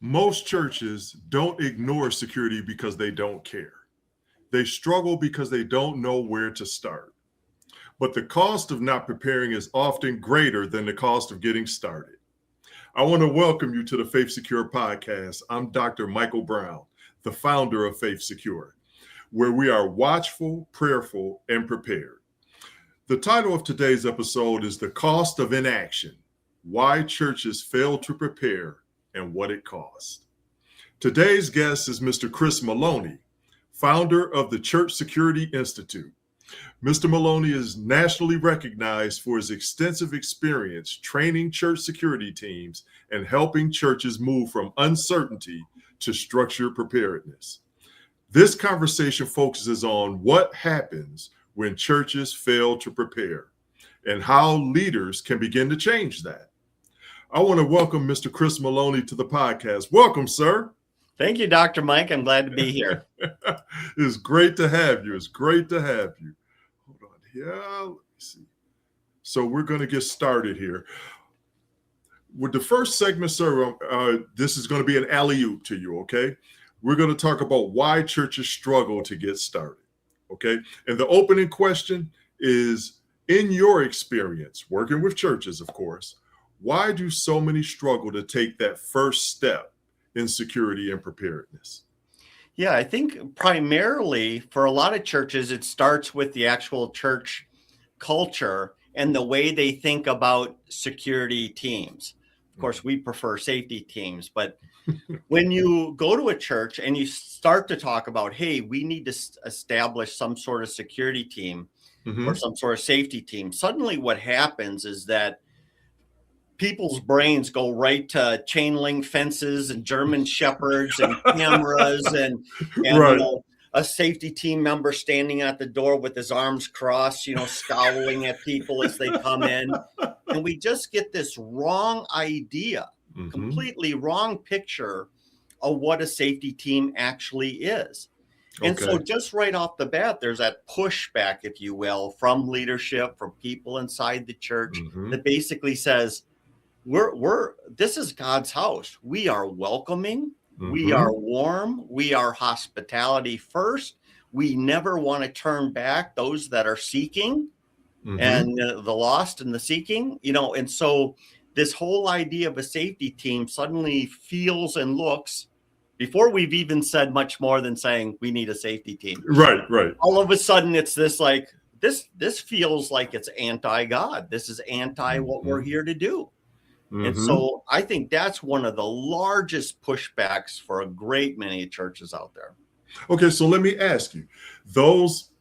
Most churches don't ignore security because they don't care. They struggle because they don't know where to start. But the cost of not preparing is often greater than the cost of getting started. I want to welcome you to the Faith Secure podcast. I'm Dr. Michael Brown, the founder of Faith Secure, where we are watchful, prayerful, and prepared. The title of today's episode is The Cost of Inaction: Why Churches Fail to Prepare and What It Costs. Today's guest is Mr. Chris Maloney, founder of the Church Security Institute. Mr. Maloney is nationally recognized for his extensive experience training church security teams and helping churches move from uncertainty to structured preparedness. This conversation focuses on what happens when churches fail to prepare and how leaders can begin to change that. I want to welcome Mr. Chris Maloney to the podcast. Welcome, sir. Thank you, Dr. Mike. I'm glad to be here. It's great to have you. It's great to have you. Hold on here. Let me see. So we're going to get started here. With the first segment, sir, this is going to be an alley-oop to you, okay? We're going to talk about why churches struggle to get started, okay? And the opening question is, in your experience, working with churches, of course, why do so many struggle to take that first step in security and preparedness? Yeah, I think primarily for a lot of churches, it starts with the actual church culture and the way they think about security teams. Of course, we prefer safety teams, but when you go to a church and you start to talk about, hey, we need to establish some sort of security team or some sort of safety team, suddenly what happens is that people's brains go right to chain link fences and German shepherds and cameras and Right. A safety team member standing at the door with his arms crossed, scowling at people as they come in. And we just get this wrong idea, completely wrong picture of what a safety team actually is. And so just right off the bat, there's that pushback, if you will, from leadership, from people inside the church that basically says, this is God's house. We are welcoming. We are warm. We are hospitality first. We never want to turn back those that are seeking and the lost and the seeking, and so this whole idea of a safety team suddenly feels and looks, before we've even said much more than saying we need a safety team. Right. All of a sudden it's this like, this feels like it's anti-God. This is anti what we're here to do. And so I think that's one of the largest pushbacks for a great many churches out there. Okay, so let me ask you, those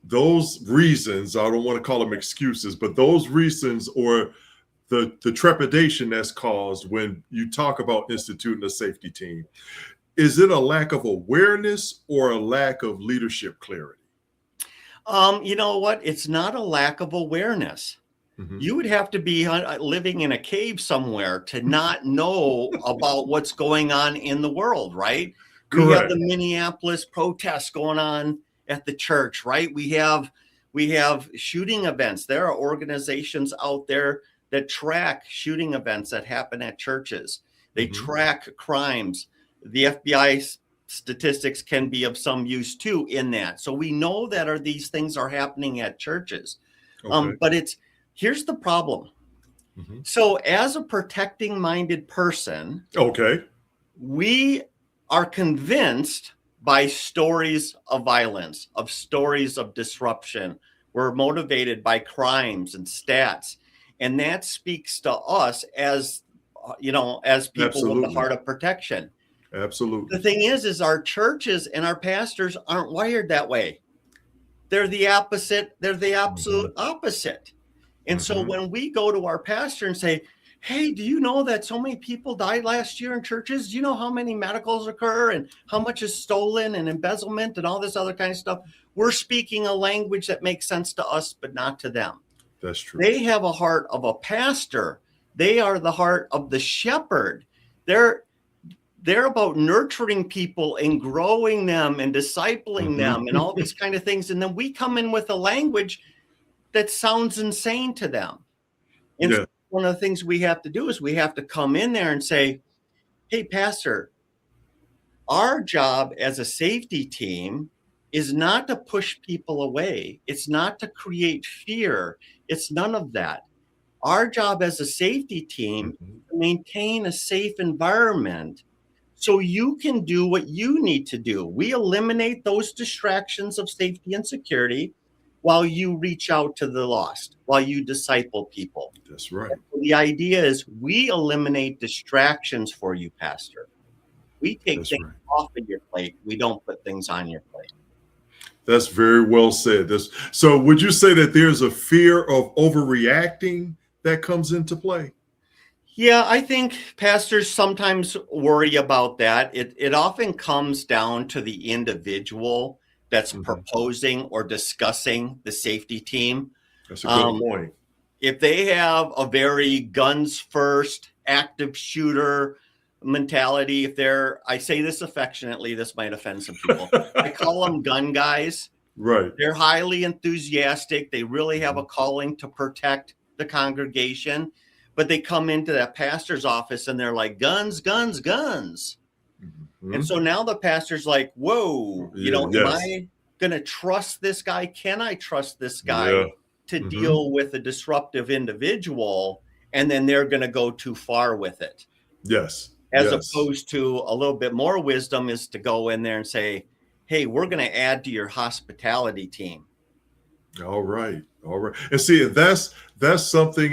reasons, I don't want to call them excuses, but those reasons or the trepidation that's caused when you talk about instituting a safety team, is it a lack of awareness or a lack of leadership clarity? You know what? It's not a lack of awareness. You would have to be living in a cave somewhere to not know about what's going on in the world, right? Correct. We have the Minneapolis protests going on at the church, right? We have shooting events. There are organizations out there that track shooting events that happen at churches. They track crimes. The FBI statistics can be of some use too in that. So we know that these things are happening at churches. But here's the problem. So as a protecting minded person, we are convinced by stories of violence, of stories of disruption. We're motivated by crimes and stats. And that speaks to us as people with the heart of protection. Absolutely. The thing is our churches and our pastors aren't wired that way. They're the opposite. They're the absolute opposite. And so when we go to our pastor and say, hey, do you know that so many people died last year in churches? Do you know how many medicals occur and how much is stolen and embezzlement and all this other kind of stuff? We're speaking a language that makes sense to us, but not to them. That's true. They have a heart of a pastor. They are the heart of the shepherd. They're about nurturing people and growing them and discipling them and all these kind of things. And then we come in with a language that sounds insane to them. And so one of the things we have to do is we have to come in there and say, hey, pastor, Our job as a safety team is not to push people away. It's not to create fear. It's none of that. Our job as a safety team Mhm. is to maintain a safe environment so you can do what you need to do. We eliminate those distractions of safety and security while you reach out to the lost, while you disciple people. That's right. The idea is we eliminate distractions for you, Pastor. We take That's things right. off of your plate. We don't put things on your plate. That's very well said. So would you say that there's a fear of overreacting that comes into play? Yeah, I think pastors sometimes worry about that. It often comes down to the individual that's Mhm. proposing or discussing the safety team. That's a good Um, point. if they have a very guns first, active shooter mentality, if they're, I say this affectionately, this might offend some people. I call them gun guys. Right. They're highly enthusiastic. They really have a Mhm. calling to protect the congregation, but they come into that pastor's office and they're like, guns, guns, guns. And Mhm. so now the pastor's like, whoa, Yeah. am Yes. I going to trust this guy? Can I trust this guy Yeah. to Hmm. deal with a disruptive individual? And then they're going to go too far with it, Yes. as Yes. opposed to a little bit more wisdom is to go in there and say, hey, we're going to add to your hospitality team. All right. All right. And see, that's something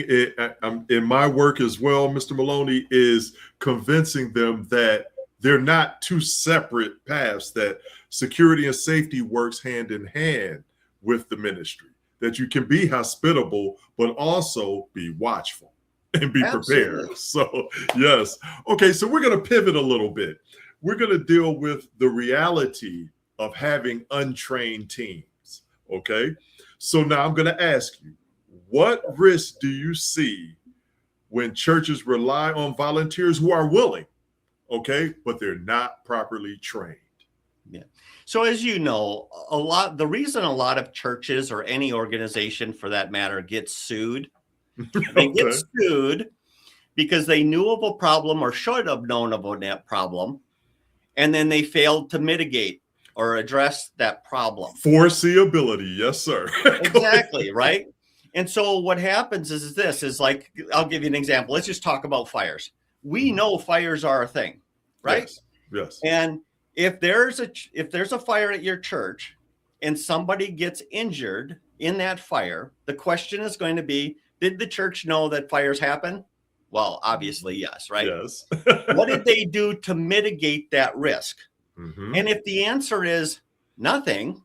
in my work as well, Mr. Maloney, is convincing them that they're not two separate paths, that security and safety works hand in hand with the ministry, that you can be hospitable, but also be watchful and be prepared. Absolutely. So, yes. Okay. So we're going to pivot a little bit. We're going to deal with the reality of having untrained teams. Okay. So now I'm going to ask you, what risks do you see when churches rely on volunteers who are willing, okay, but they're not properly trained? Yeah. So as you know, the reason a lot of churches or any organization for that matter gets sued, they get Okay. sued because they knew of a problem or should have known of a problem, and then they failed to mitigate or address that problem. Foreseeability. Yes, sir. Go ahead. Exactly, right? And so what happens is this is like, I'll give you an example. Let's just talk about fires. We Mhm. know fires are a thing, right? Yes. Yes. And if there's a fire at your church and somebody gets injured in that fire, the question is going to be, did the church know that fires happen? Well, obviously, yes, right? Yes. What did they do to mitigate that risk? Hmm. And if the answer is nothing,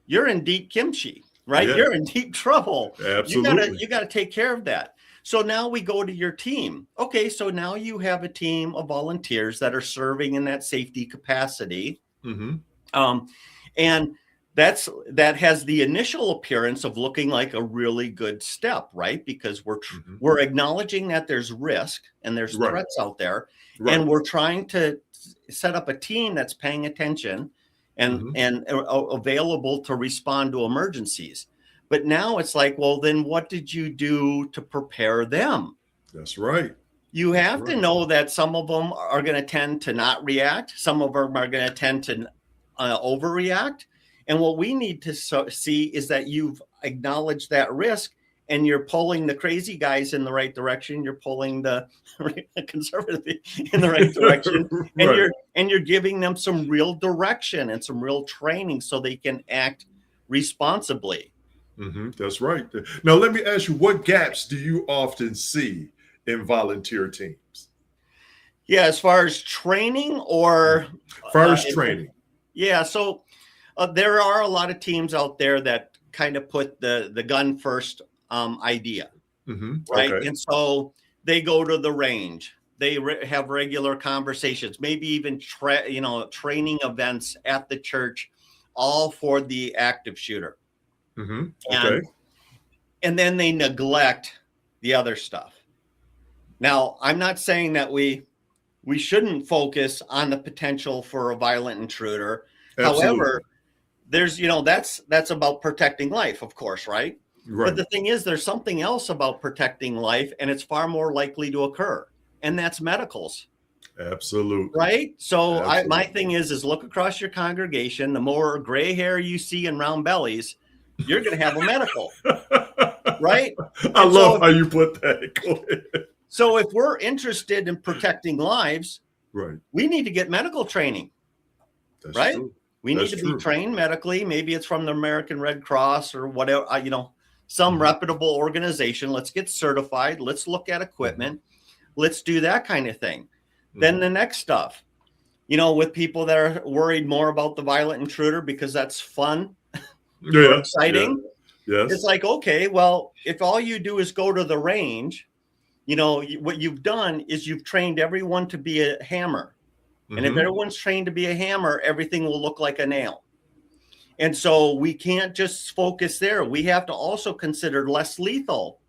you're in deep kimchi, right? Yeah, You're in deep trouble. You gotta absolutely. you gotta take care of that. So now we go to your team. Okay, so now you have a team of volunteers that are serving in that safety capacity. Hmm. Um, and that has the initial appearance of looking like a really good step, right? Because Hmm. we're acknowledging that there's risk and there's Right. threats out there, Right. and we're trying to set up a team that's paying attention and Hmm. available to respond to emergencies. But now it's like, well, then what did you do to prepare them? That's right. You That's have to right. know that some of them are going to tend to not react. Some of them are going to tend to overreact. And what we need to see is that you've acknowledged that risk and you're pulling the crazy guys in the right direction. You're pulling the conservative in the right direction, and Right. you're giving them some real direction and some real training so they can act responsibly. That's right. Now, let me ask you, what gaps do you often see in volunteer teams? Yeah, as far as training or First training. yeah, so there are a lot of teams out there that kind of put the gun first idea, right? Okay. And so they go to the range. They have regular conversations, maybe even training events at the church, all for the active shooter. Okay. And and then they neglect the other stuff. Now, I'm not saying that we shouldn't focus on the potential for a violent intruder. Absolutely. However, there's that's about protecting life, of course, right? But Right. the thing is, there's something else about protecting life, and it's far more likely to occur, and that's medicals. Absolutely. right? So my Absolutely. thing is look across your congregation. The more gray hair you see and round bellies, you're going to have a medical, right? I And love how you put that. Go ahead. so if we're interested in protecting lives, Right. we need to get medical training, That's right? true. We need That's to be true. trained medically. Maybe it's from the American Red Cross or whatever, some reputable organization. Let's get certified. Let's look at equipment. Let's do that kind of thing. Then the next stuff, with people that are worried more about the violent intruder because that's fun or Yeah. exciting. Yeah. It's Yes. like, okay, well, if all you do is go to the range, what you've done is you've trained everyone to be a hammer. And if everyone's trained to be a hammer, everything will look like a nail. And so we can't just focus there. We have to also consider less lethal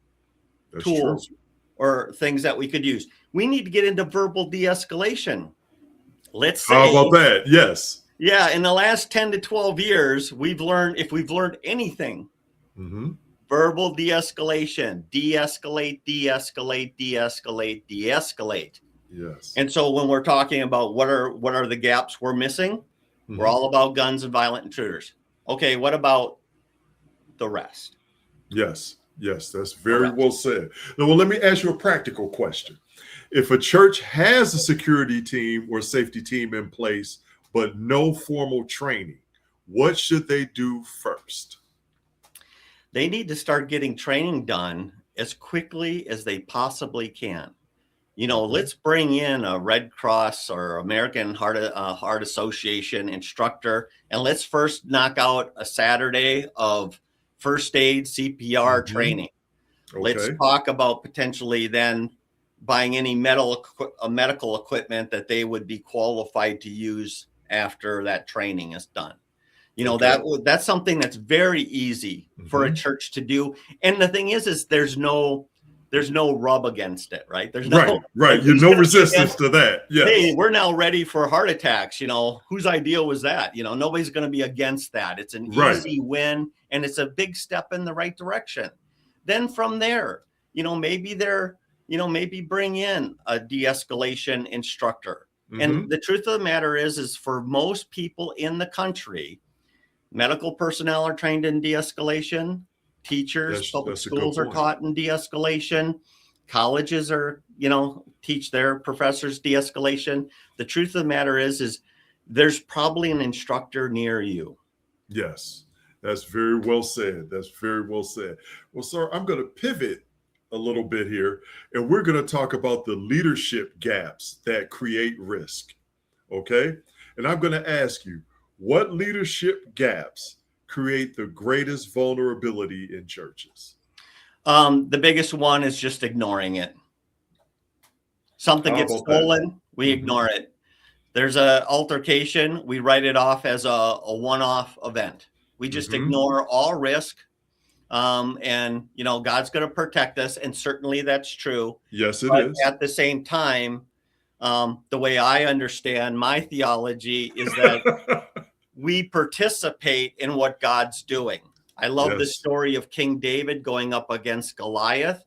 That's tools true. or things that we could use. We need to get into verbal de-escalation. Let's How say, about that? Yes. yeah, in the last 10 to 12 years, if we've learned anything, verbal de-escalation, de-escalate, de-escalate, de-escalate, de-escalate. Yes. And so when we're talking about what are the gaps we're missing, we're all about guns and violent intruders. Okay, what about the rest? Yes. Yes, that's very well said. Now, well, let me ask you a practical question. If a church has a security team or safety team in place, but no formal training, what should they do first? They need to start getting training done as quickly as they possibly can. Let's bring in a Red Cross or American Heart Association instructor, and let's first knock out a Saturday of first aid CPR training. Okay. Let's talk about potentially then buying any medical equipment that they would be qualified to use after that training is done. That's something that's very easy for a church to do. And the thing is there's no rub against it, right? There's no right. You're no resistance to that. Yes. Hey, we're now ready for heart attacks. Whose idea was that? Nobody's going to be against that. It's an easy win, and it's a big step in the right direction. Then from there, maybe bring in a de-escalation instructor. And the truth of the matter is for most people in the country, medical personnel are trained in de-escalation. Teachers, public schools are taught in de-escalation. Colleges are, teach their professors de-escalation. The truth of the matter is there's probably an instructor near you. Yes, that's very well said. That's very well said. Well, sir, I'm going to pivot a little bit here, and we're going to talk about the leadership gaps that create risk. Okay. And I'm going to ask you, what leadership gaps create the greatest vulnerability in churches? The biggest one is just ignoring it. Something gets stolen, we ignore it. There's an altercation, we write it off as a one-off event. We just ignore all risk. And God's going to protect us, and certainly that's true. Yes, it but is. At the same time, the way I understand my theology is that we participate in what God's doing. I love the story of King David going up against Goliath.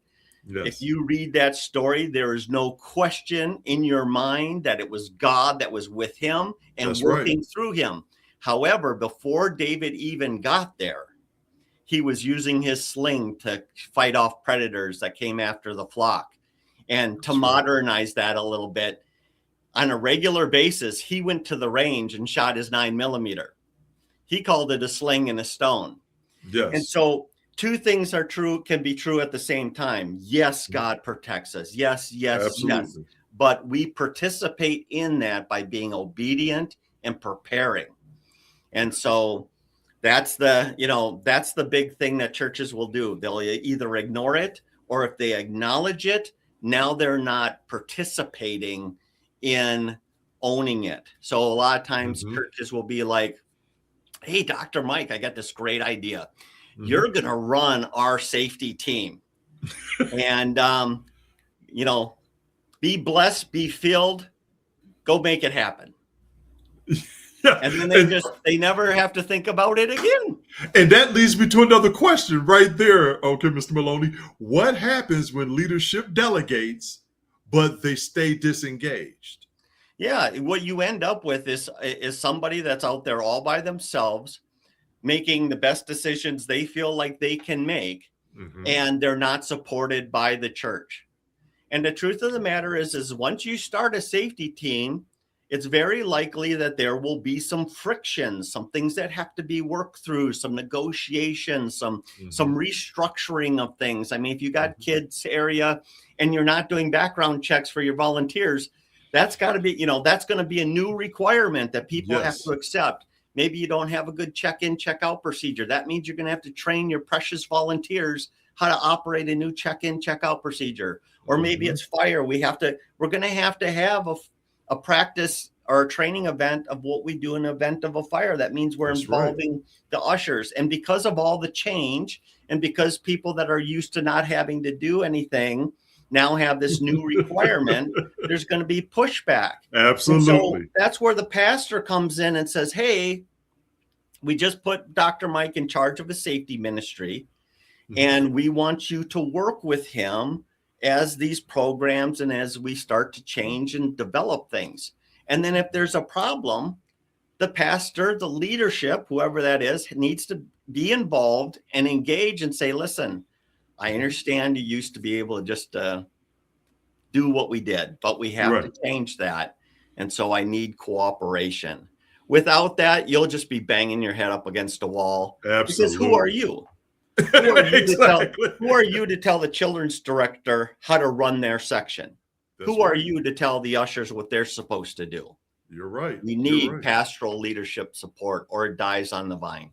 Yes. If you read that story, there is no question in your mind that it was God that was with him and working through him. However, before David even got there, he was using his sling to fight off predators that came after the flock. And to modernize that a little bit, on a regular basis, he went to the range and shot his 9mm. He called it a sling and a stone. Yes. And so two things can be true at the same time. Yes, God protects us. Yes, yes, absolutely. Yes. But we participate in that by being obedient and preparing. And so that's the big thing that churches will do. They'll either ignore it, or if they acknowledge it, now they're not participating in owning it. So a lot of times churches will be like, hey, Dr. Mike, I got this great idea. You're going to run our safety team and, be blessed, be filled, go make it happen. Yeah. And then they never have to think about it again. And that leads me to another question right there. Okay, Mr. Maloney, what happens when leadership delegates, but they stay disengaged? Yeah, what you end up with is somebody that's out there all by themselves, making the best decisions they feel like they can make, Mm-hmm. and they're not supported by the church. And the truth of the matter is once you start a safety team, it's very likely that there will be some friction, some things that have to be worked through, some negotiations, some restructuring of things. I mean, if you got kids area and you're not doing background checks for your volunteers, that's got to be, that's going to be a new requirement that people have Yes. to accept. Maybe you don't have a good check-in, check-out procedure. That means you're going to have to train your precious volunteers how to operate a new check-in, check-out procedure. Or maybe it's fire. We're going to have a practice or a training event of what we do in an event of a fire. That means we're That's right. involving the ushers. And because of all the change, and because people that are used to not having to do anything now have this new requirement, there's going to be pushback. And so Absolutely. that's where the pastor comes in and says, hey, we just put Dr. Mike in charge of a safety ministry, and we want you to work with him as these programs and as we start to change and develop things. And then if there's a problem, the pastor, the leadership, whoever that is, needs to be involved and engage and say, listen, I understand you used to be able to just do what we did, but we have Right. to change that. And so I need cooperation. Without that, you'll just be banging your head up against a wall. Absolutely. Because who are you? Who are you Exactly. who are you to tell the children's director how to run their section? That's Who are right. you to tell the ushers what they're supposed to do? You're right. We You're need right. pastoral leadership support, or it dies on the vine.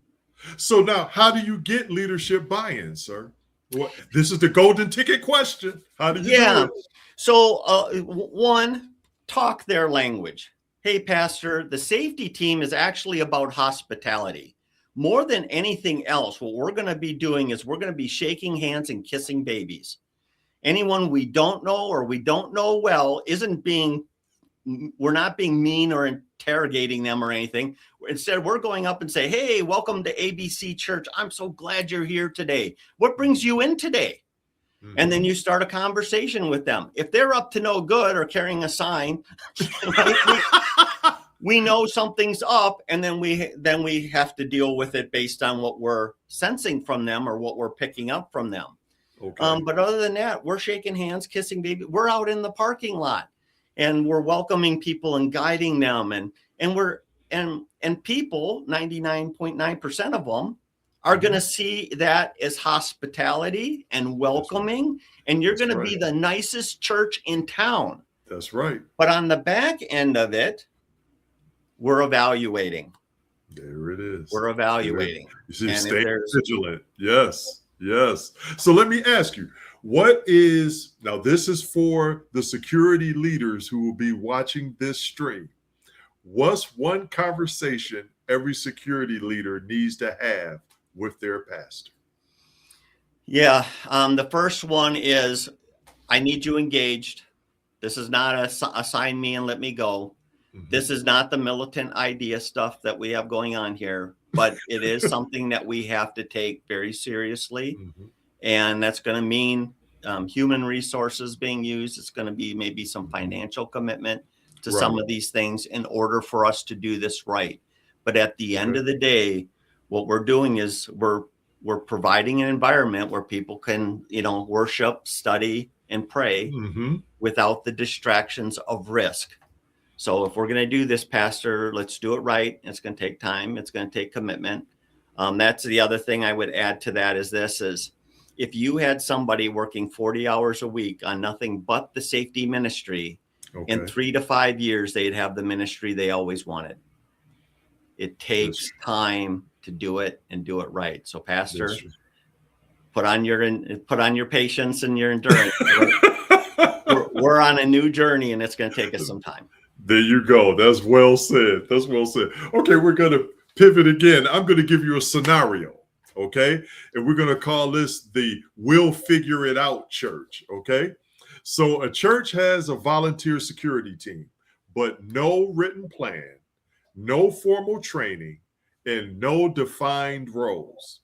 So now, how do you get leadership buy-in, sir? What? This is the golden ticket question. How do you do it? So, one, talk their language. Hey, pastor, the safety team is actually about hospitality. More than anything else, what we're going to be doing is we're going to be shaking hands and kissing babies. Anyone we don't know or we don't know well we're not being mean or interrogating them or anything. Instead, we're going up and say, hey, welcome to ABC Church. I'm so glad you're here today. What brings you in today? And then you start a conversation with them. If they're up to no good or carrying a sign, we know something's up, and then we have to deal with it based on what we're sensing from them or what we're picking up from them. Okay. But other than that, we're shaking hands, kissing baby. We're out in the parking lot, and we're welcoming people and guiding them, and people, 99.9% of them, are going to see that as hospitality and welcoming, and you're going to be the nicest church in town. That's right. But on the back end of it, we're evaluating. There it is. We're evaluating. You see, stay vigilant. Yes. Yes. So let me ask you, now this is for the security leaders who will be watching this stream. What's one conversation every security leader needs to have with their pastor? Yeah. The first one is, I need you engaged. This is not assign me and let me go. This is not the militant idea stuff that we have going on here, but it is something that we have to take very seriously. And that's going to mean human resources being used. It's going to be maybe some financial commitment to some of these things in order for us to do this right. But at the end of the day, what we're doing is we're providing an environment where people can, worship, study, and pray without the distractions of risk. So if we're going to do this, pastor, let's do it right. It's going to take time. It's going to take commitment. That's the other thing I would add to that is if you had somebody working 40 hours a week on nothing but the safety ministry, in 3 to 5 years, they'd have the ministry they always wanted. It takes time to do it and do it right. So pastor, put on your patience and your endurance. We're on a new journey, and it's going to take us some time. There you go. That's well said. That's well said. Okay, we're going to pivot again. I'm going to give you a scenario, okay? And we're going to call this the we'll figure it out church, okay? So a church has a volunteer security team, but no written plan, no formal training, and no defined roles.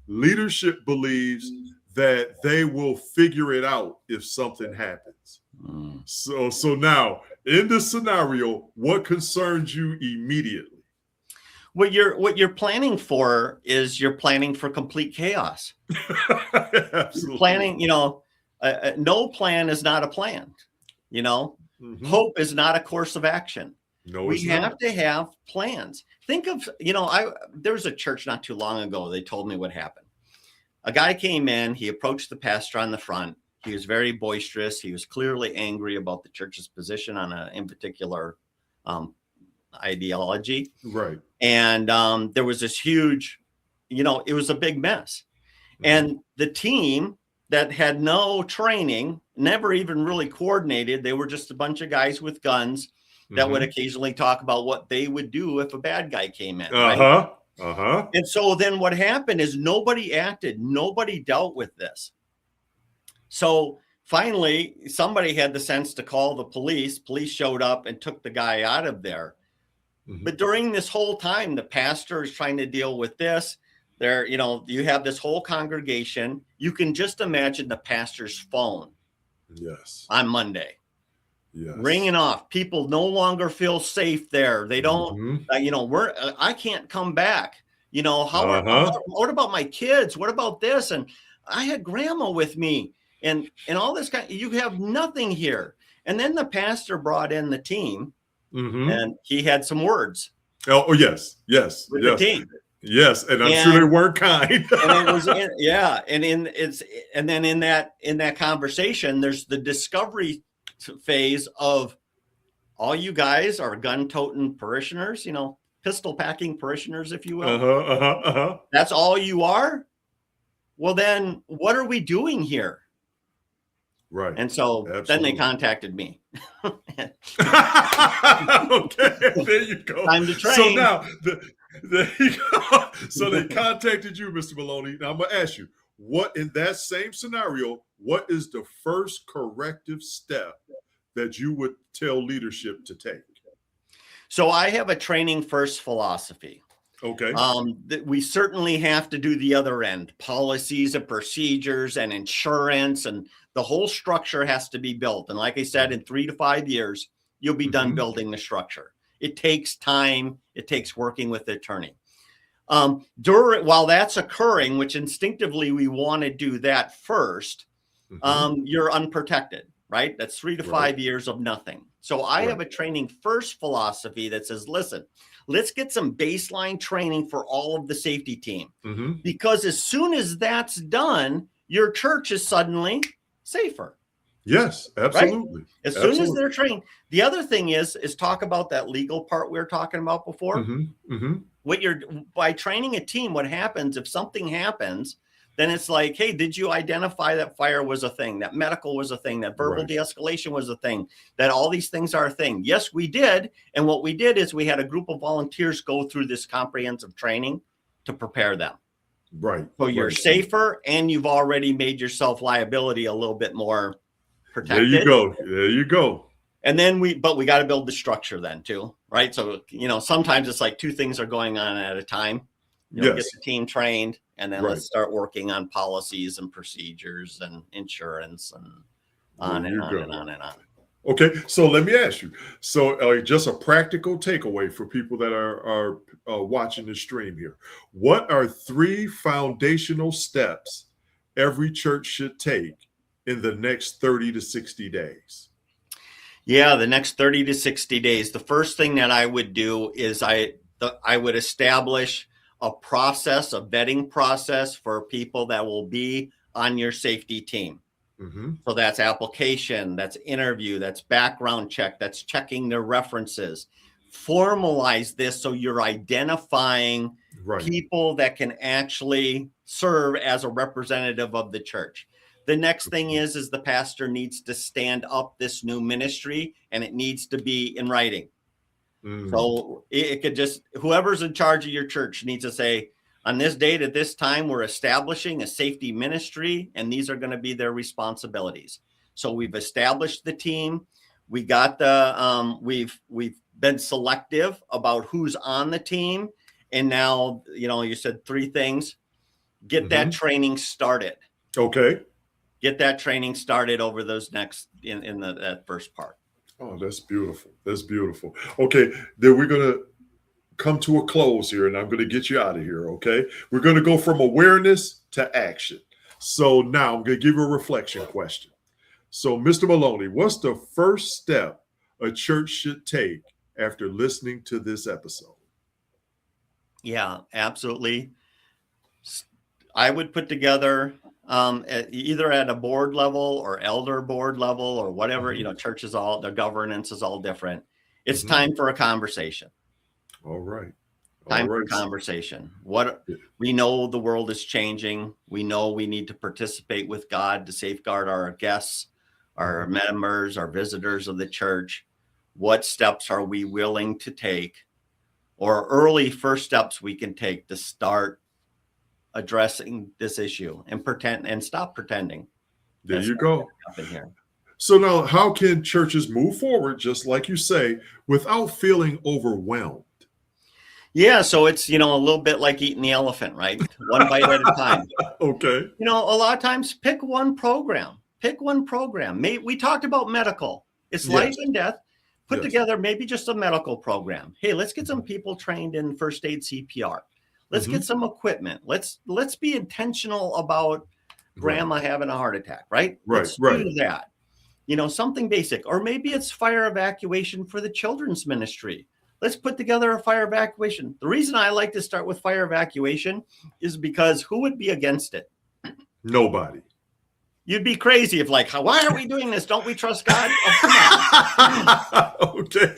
Leadership believes that they will figure it out if something happens. So now, in this scenario, what concerns you immediately? What you're planning for is you're planning for complete chaos. Absolutely. Planning, no plan is not a plan. Hope is not a course of action. No, We it's have not. to have plans. Think of, there was a church not too long ago. They told me what happened. A guy came in, he approached the pastor on the front. He was very boisterous. He was clearly angry about the church's position on in particular ideology. Right. And there was this huge, it was a big mess. And the team that had no training, never even really coordinated, they were just a bunch of guys with guns that would occasionally talk about what they would do if a bad guy came in. Right? And so then what happened is nobody acted, nobody dealt with this. So finally, somebody had the sense to call the police. Police showed up and took the guy out of there. But during this whole time, the pastor is trying to deal with this. There, you have this whole congregation. You can just imagine the pastor's phone. Yes. On Monday. Yes. Ringing off. People no longer feel safe there. They don't, I can't come back. What about my kids? What about this? And I had grandma with me and all this you have nothing here. And then the pastor brought in the team and he had some words. Oh, yes. With the team. Yes, and I'm sure they weren't kind. And it was and then in that conversation, there's the discovery phase of all you guys are gun-toting parishioners, pistol-packing parishioners, if you will. That's all you are? Well, then what are we doing here? Right. And so then they contacted me. Okay, there you go. Time to train. So now, there you go. So they contacted you, Mr. Maloney. Now I'm going to ask you, what in that same scenario, what is the first corrective step that you would tell leadership to take? So I have a training first philosophy. Okay. We certainly have to do the other end, policies and procedures and insurance, and the whole structure has to be built. And like I said, in 3 to 5 years, you'll be done building the structure. It takes time. It takes working with the attorney. While that's occurring, which instinctively we want to do that first, you're unprotected, right? That's 3 to 5 years of nothing. So I have a training first philosophy that says, listen, let's get some baseline training for all of the safety team. Because as soon as that's done, your church is suddenly safer. Yes, absolutely. Right? As soon as they're trained. The other thing is talk about that legal part we were talking about before. By training a team, what happens if something happens, then it's like, hey, did you identify that fire was a thing, that medical was a thing, that verbal de-escalation was a thing, that all these things are a thing? Yes, we did. And what we did is we had a group of volunteers go through this comprehensive training to prepare them. Right. So you're safer and you've already made yourself liability a little bit more protected. There you go. And then we got to build the structure then too, right? So, sometimes it's like 2 things are going on at a time. Get the team trained, and then let's start working on policies and procedures and insurance and on and on and on and on. Okay, so let me ask you. So just a practical takeaway for people that are watching the stream here. What are 3 foundational steps every church should take in the next 30 to 60 days? Yeah, the next 30 to 60 days. The first thing that I would do is I would establish a process, a vetting process for people that will be on your safety team. So that's application, that's interview, that's background check, that's checking their references. Formalize this so you're identifying people that can actually serve as a representative of the church. The next thing is the pastor needs to stand up this new ministry, and it needs to be in writing. So it could just, whoever's in charge of your church needs to say, on this date at this time, we're establishing a safety ministry, and these are going to be their responsibilities. So we've established the team. We got we've been selective about who's on the team. And now, you said 3 things. Get that training started. Okay. Get that training started over those next that first part. Oh, that's beautiful. That's beautiful. Okay, then we're gonna come to a close here, and I'm gonna get you out of here. Okay, we're gonna go from awareness to action. So now I'm gonna give you a reflection question. So, Mr. Maloney, what's the first step a church should take after listening to this episode? Yeah, absolutely. I would put together either at a board level or elder board level or whatever, Mhm. churches, all their governance is all different. It's Mhm. time for a conversation. All right. All Time for right. conversation. What Yeah. we know, the world is changing. We know we need to participate with God to safeguard our guests, our Mhm. members, our visitors of the church. What steps are we willing to take, or early first steps we can take to start addressing this issue and stop pretending? There That's you what's go. happening here. So now, how can churches move forward, just like you say, without feeling overwhelmed? Yeah, so it's a little bit like eating the elephant, right? One bite at a time. Okay. A lot of times pick one program. Pick one program. We talked about medical. It's life Yes. and death. Put Yes. together maybe just a medical program. Hey, let's get some Mhm. people trained in first aid CPR. Let's get Mhm. some equipment. Let's be intentional about Right. grandma having a heart attack, right? Right. Let's do Right. that. Something basic. Or maybe it's fire evacuation for the children's ministry. Let's put together a fire evacuation. The reason I like to start with fire evacuation is because who would be against it? Nobody. You'd be crazy if why are we doing this? Don't we trust God? Oh, come on. Okay.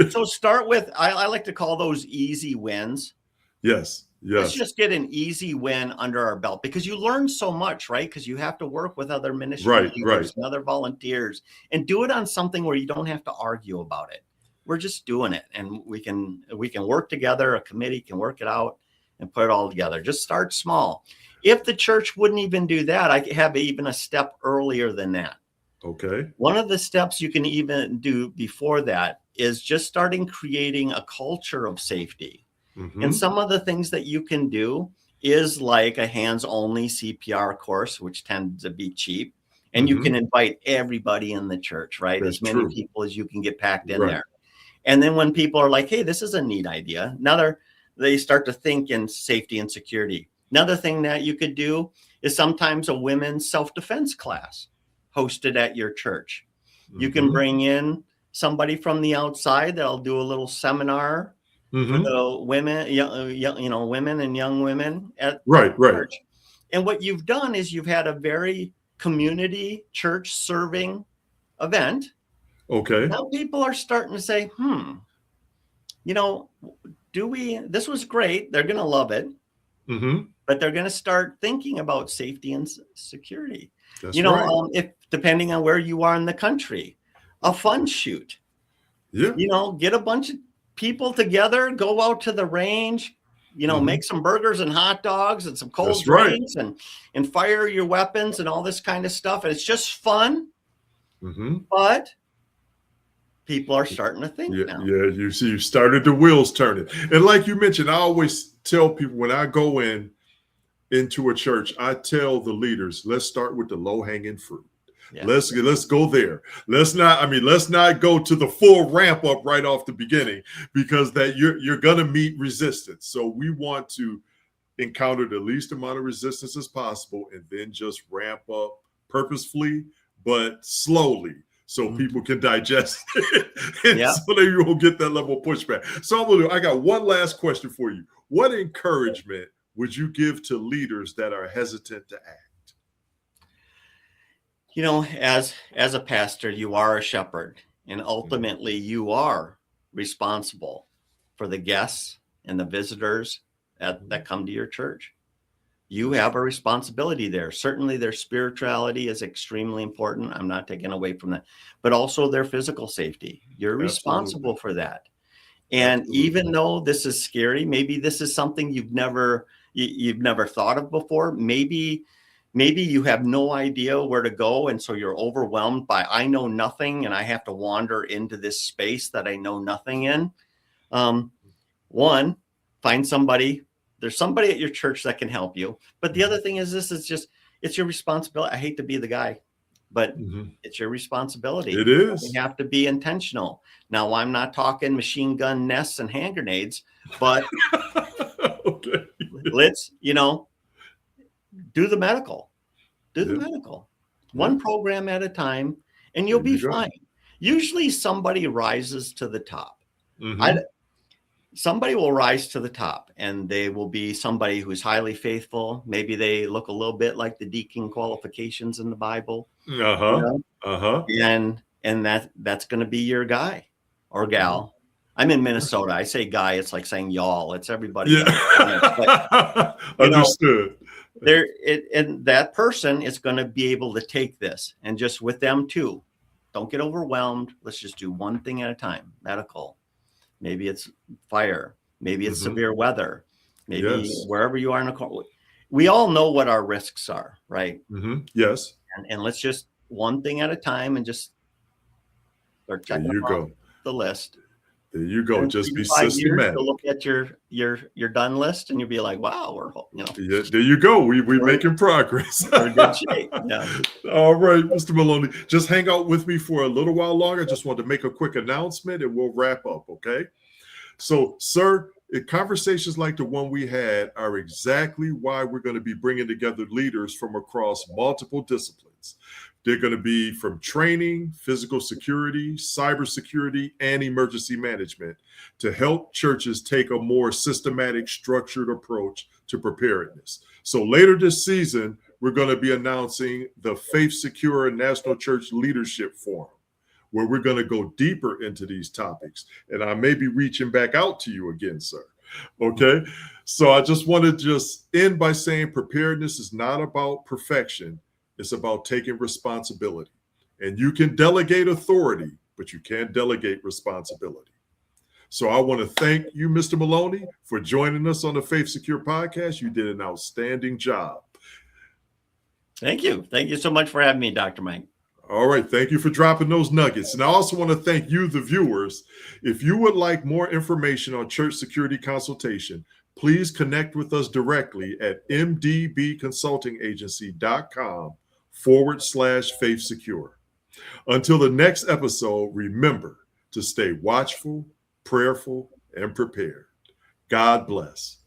So start with, I like to call those easy wins. Yes. Let's Yes. just get an easy win under our belt because you learn so much, right? Because you have to work with other ministry Right. Right. leaders and other volunteers and do it on something where you don't have to argue about it. We're just doing it, and we can work together. A committee can work it out and put it all together. Just start small. If the church wouldn't even do that, I have even a step earlier than that. Okay. One of the steps you can even do before that is just starting creating a culture of safety. And Mhm. some of the things that you can do is like a hands-only CPR course, which tends to be cheap. And you can Mhm. invite everybody in the church, right? That's As many true. people as you can get packed in Right. there. And then when people are like, hey, this is a neat idea, they start to think in safety and security. Another thing that you could do is sometimes a women's self-defense class hosted at your church. You can Mhm. bring in somebody from the outside that'll do a little seminar for Mhm. the women, women and young women at Right. Right. church. And what you've done is you've had a very community church serving event. Okay. Now people are starting to say, you know, this was great. They're going to love it, Mhm. but they're going to start thinking about safety and security. That's right. If depending on where you are in the country, a fun shoot, Yeah. get a bunch of people together, go out to the range, Mhm. make some burgers and hot dogs and some cold That's right. drinks and fire your weapons and all this kind of stuff. And it's just fun, Mhm. but people are starting to think Yeah, now. yeah. You see, you started the wheels turning, and like you mentioned, I always tell people when I go into a church, I tell the leaders, let's start with the low hanging fruit. Yeah. Let's go there. Let's not go to the full ramp up right off the beginning because that you're gonna meet resistance. So we want to encounter the least amount of resistance as possible and then just ramp up purposefully but slowly so people can digest it and Yeah. so they won't get that level of pushback. So I got one last question for you. What encouragement would you give to leaders that are hesitant to act? As a pastor, you are a shepherd, and Mhm. ultimately you are responsible for the guests and the visitors that come to your church. You That's have a true. responsibility there. Certainly their spirituality is extremely important. I'm not taking away from that, but also their physical safety. You're Absolutely. responsible for that. And Absolutely. even though this is scary, maybe this is something you've never thought of before. Maybe you have no idea where to go, and so you're overwhelmed by I know nothing, and I have to wander into this space that I know nothing in. Um, One, find somebody. There's somebody at your church that can help you. But the Mhm. other thing is it's your responsibility. I hate to be the guy. but Mhm. it's your responsibility. It is. You have to be intentional. Now, I'm not talking machine gun nests and hand grenades, but Okay. let's, do the medical. Do the Yeah. medical. Yeah. One program at a time, and you'll There be you go. fine. Usually somebody rises to the top. Mhm. Somebody will rise to the top, and they will be somebody who's highly faithful. Maybe they look a little bit like the deacon qualifications in the Bible, you Uh-huh. know, Uh-huh. and that's going to be your guy or gal. I'm in Minnesota. I say guy, it's like saying y'all. It's everybody on the planet. But you know, Understood. and that person is going to be able to take this, and just with them too. Don't get overwhelmed. Let's just do one thing at a time. Medical. Maybe it's fire. Maybe it's Mhm. severe weather. Maybe Yes. wherever you are in a we all know what our risks are, right? Mhm. Yes. And let's just one thing at a time and just start There checking you them off go. the list. There you go. And in Just 3 be to 5 years, systematic. you'll look at your done list and you'll be like, wow, Yeah, there you go. We we're, making progress. we're in good shape. Yeah. All right, Mr. Maloney. Just hang out with me for a little while longer. Just want to make a quick announcement and we'll wrap up, okay? So, sir, conversations like the one we had are exactly why we're going to be bringing together leaders from across multiple disciplines. They're going to be from training, physical security, cybersecurity, and emergency management to help churches take a more systematic, structured approach to preparedness. So later this season, we're going to be announcing the Faith Secure National Church Leadership Forum, where we're going to go deeper into these topics. And I may be reaching back out to you again, sir. Okay. So I just want to just end by saying preparedness is not about perfection. It's about taking responsibility. And you can delegate authority, but you can't delegate responsibility. So I want to thank you, Mr. Maloney, for joining us on the Faith Secure podcast. You did an outstanding job. Thank you. Thank you so much for having me, Dr. Mike. All right. Thank you for dropping those nuggets. And I also want to thank you, the viewers. If you would like more information on church security consultation, please connect with us directly at mdbconsultingagency.com/faith secure. Until the next episode, remember to stay watchful, prayerful, and prepared. God bless.